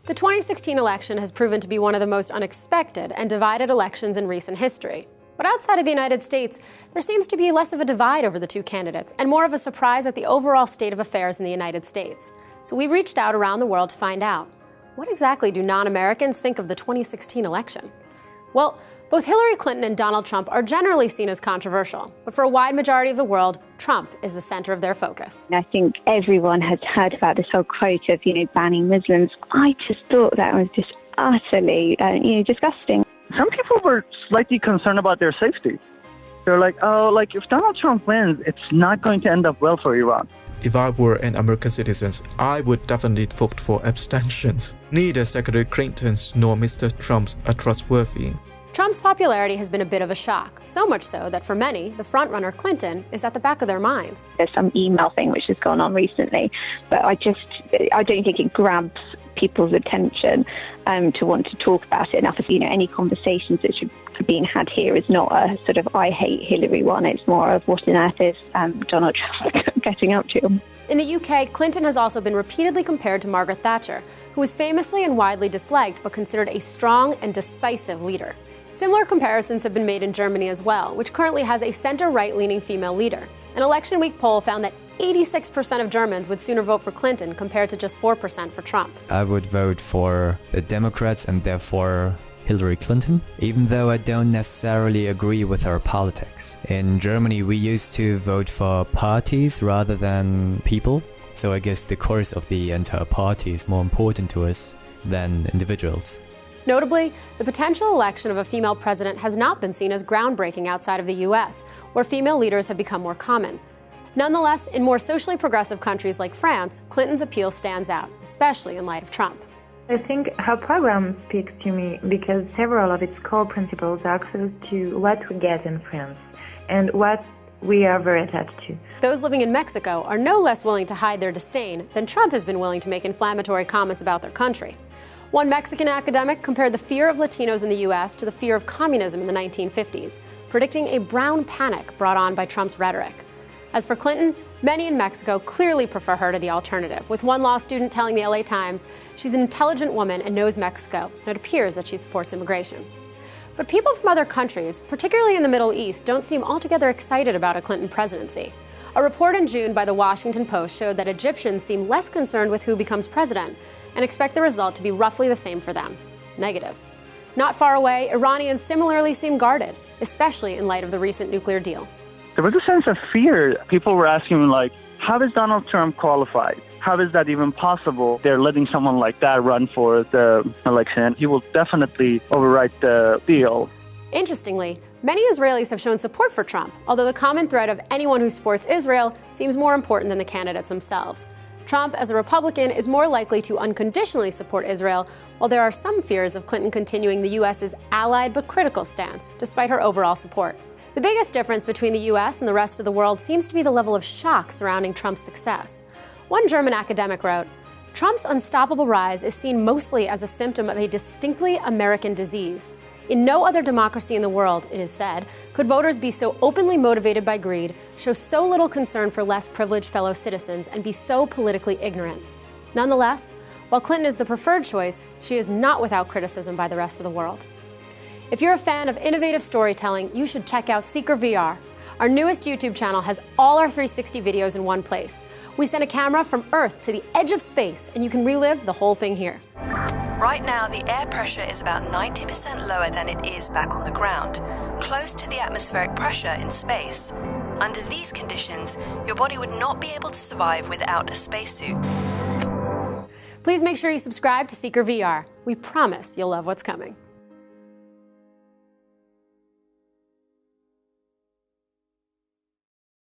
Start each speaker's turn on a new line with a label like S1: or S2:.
S1: The 2016 election has proven to be one of the most unexpected and divided elections in recent history. But outside of the United States, there seems to be less of a divide over the two candidates and more of a surprise at the overall state of affairs in the United States. So we reached out around the world to find out, what exactly do non-Americans think of the 2016 election? Well, both Hilary Clinton and Donald Trump are generally seen as controversial, but for a wide majority of the world, Trump is the center of their focus.
S2: I think everyone has heard about this whole quote of, banning Muslims. I just thought that was just utterly, disgusting.
S3: Some people were slightly concerned about their safety. They're like, if Donald Trump wins, it's not going to end up well for Iran.
S4: If I were an American citizen, I would definitely vote for abstentions. Neither Secretary Clinton's nor Mr. Trump's are trustworthy.
S1: Trump's popularity has been a bit of a shock, so much so that for many, the frontrunner Clinton is at the back of their minds.
S2: There's some email thing which has gone on recently, but I don't think it grabs people's attention to want to talk about it enough. Any conversations that should be being had here is not a sort of I hate Hillary one. It's more of what on earth is Donald Trump getting up to.
S1: In the UK, Clinton has also been repeatedly compared to Margaret Thatcher, who was famously and widely disliked but considered a strong and decisive leader. Similar comparisons have been made in Germany as well, which currently has a center-right-leaning female leader. An election week poll found that 86% of Germans would sooner vote for Clinton compared to just 4% for Trump.
S5: I would vote for the Democrats and therefore Hilary Clinton, even though I don't necessarily agree with her politics. In Germany, we used to vote for parties rather than people, so I guess the course of the entire party is more important to us than individuals.
S1: Notably, the potential election of a female president has not been seen as groundbreaking outside of the U.S., where female leaders have become more common. Nonetheless, in more socially progressive countries like France, Clinton's appeal stands out, especially in light of Trump.
S6: I think her program speaks to me because several of its core principles are close to what we get in France and what we are very attached to.
S1: Those living in Mexico are no less willing to hide their disdain than Trump has been willing to make inflammatory comments about their country. One Mexican academic compared the fear of Latinos in the U.S. to the fear of communism in the 1950s, predicting a brown panic brought on by Trump's rhetoric. As for Clinton, many in Mexico clearly prefer her to the alternative, with one law student telling the LA Times she's an intelligent woman and knows Mexico, and it appears that she supports immigration. But people from other countries, particularly in the Middle East, don't seem altogether excited about a Clinton presidency. A report in June by the Washington Post showed that Egyptians seem less concerned with who becomes president and expect the result to be roughly the same for them, negative. Not far away, Iranians similarly seem guarded, especially in light of the recent nuclear deal.
S3: There was a sense of fear. People were asking, how is Donald Trump qualified? How is that even possible? They're letting someone like that run for the election. He will definitely overwrite the deal.
S1: Interestingly, many Israelis have shown support for Trump, although the common thread of anyone who supports Israel seems more important than the candidates themselves. Trump, as a Republican, is more likely to unconditionally support Israel, while there are some fears of Clinton continuing the U.S.'s allied but critical stance, despite her overall support. The biggest difference between the U.S. and the rest of the world seems to be the level of shock surrounding Trump's success. One German academic wrote, "Trump's unstoppable rise is seen mostly as a symptom of a distinctly American disease. In no other democracy in the world, it is said, could voters be so openly motivated by greed, show so little concern for less privileged fellow citizens, and be so politically ignorant. Nonetheless, while Clinton is the preferred choice, she is not without criticism by the rest of the world." If you're a fan of innovative storytelling, you should check out Seeker VR. Our newest YouTube channel has all our 360 videos in one place. We send a camera from Earth to the edge of space, and you can relive the whole thing here.
S7: Right now, the air pressure is about 90% lower than it is back on the ground, close to the atmospheric pressure in space. Under these conditions, your body would not be able to survive without a spacesuit.
S1: Please make sure you subscribe to Seeker VR. We promise you'll love what's coming.